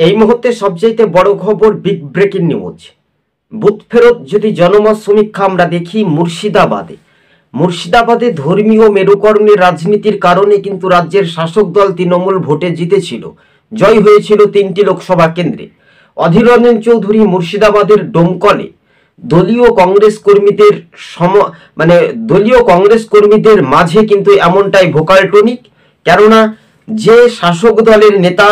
এই মুহূর্তে সবচাইতে বড় খবর, বিগ ব্রেকিং নিউজ। বুথ ফেরত যদি জনমত সমীক্ষা আমরা দেখি, মুর্শিদাবাদে ধর্মীয় মেরুকরণের রাজনীতির কারণে কিন্তু রাজ্যের শাসক দল তৃণমূল ভোটে জিতেছিল, জয় হয়েছিল 3টি লোকসভা কেন্দ্রে। অধীর রঞ্জন চৌধুরী মুর্শিদাবাদের ডোমকলে দলীয় কংগ্রেস কর্মীদের মাঝে কিন্তু এমনটাই ভোকাল টনিক। কেননা যে শাসক দলের নেতা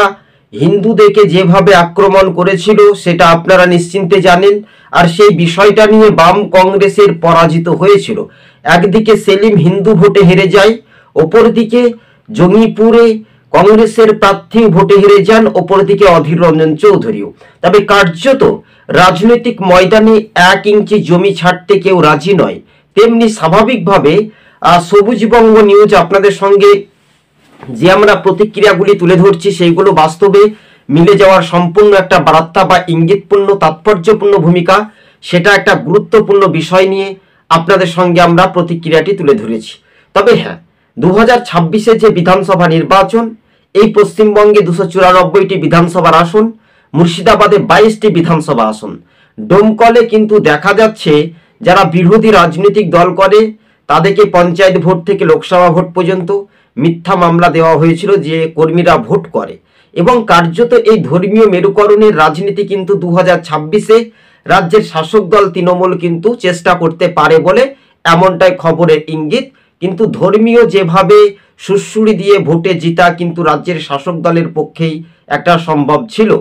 হিন্দুদেরকে যেভাবে আক্রমণ করেছিল সেটা আপনারা নিশ্চিন্তে জানেন, আর সেই বিষয়টা নিয়ে বাম কংগ্রেসের পরাজিত হয়েছিল। একদিকে সেলিম হিন্দু ভোটে হেরে যায়, অপরদিকে জঙ্গিপুরে কংগ্রেসের প্রার্থী ভোটে হেরে যান, অপরদিকে অধীর রঞ্জন চৌধুরীও। তবে কার্যত রাজনৈতিক ময়দানে 1 ইঞ্চি জমি ছাড়তে কেউ রাজি নয়। তেমনি স্বাভাবিকভাবে সবুজবঙ্গ নিউজ আপনাদের সঙ্গে যে আমরা প্রতিক্রিয়াগুলি তুলে ধরছি সেইগুলো বাস্তবে মিলে যাওয়ার সম্পূর্ণ একটা বার্তা বা ইঙ্গিতপূর্ণ তাৎপর্যপূর্ণ ভূমিকা, সেটা একটা গুরুত্বপূর্ণ বিষয় নিয়ে আপনাদের সঙ্গে আমরা প্রতিক্রিয়াটি তুলে ধরেছি। তবে হ্যাঁ, 2026-এ যে বিধানসভা নির্বাচন, এই পশ্চিমবঙ্গে 294টি বিধানসভার আসন, মুর্শিদাবাদে 22টি বিধানসভা আসন। ডোমকলে কিন্তু দেখা যাচ্ছে যারা বিরোধী রাজনৈতিক দল করে তাদেরকে পঞ্চায়েত ভোট থেকে লোকসভা ভোট পর্যন্ত মিথ্যা মামলা দেওয়া হয়েছিল যে কর্মীরা ভোট করে, এবং কার্যত এই ধর্মীয় মেরুকরণের রাজনীতি কিন্তু 2026-এ রাজ্যের শাসক দল তৃণমূল কিন্তু চেষ্টা করতে পারে বলে এমনটাই খবরের ইঙ্গিত। কিন্তু ধর্মীয় যেভাবে সুড়সুড়ি দিয়ে ভোটে জিতা কিন্তু রাজ্যের শাসক দলের পক্ষেই একটা সম্ভব ছিল।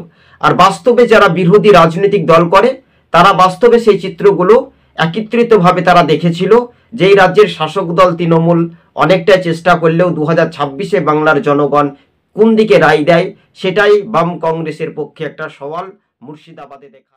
আর বাস্তবে যারা বিরোধী রাজনৈতিক দল করে তারা বাস্তবে সেই চিত্রগুলো একত্রিতভাবে তারা দেখেছিল যে এই রাজ্যের শাসক দল তৃণমূল অনেকটা চেষ্টা করলেও 2026-এ বাংলার জনগণ কোন দিকে রায় দেয় সেটাই বাম কংগ্রেসের পক্ষে একটা সওয়াল মুর্শিদাবাদে দেখা।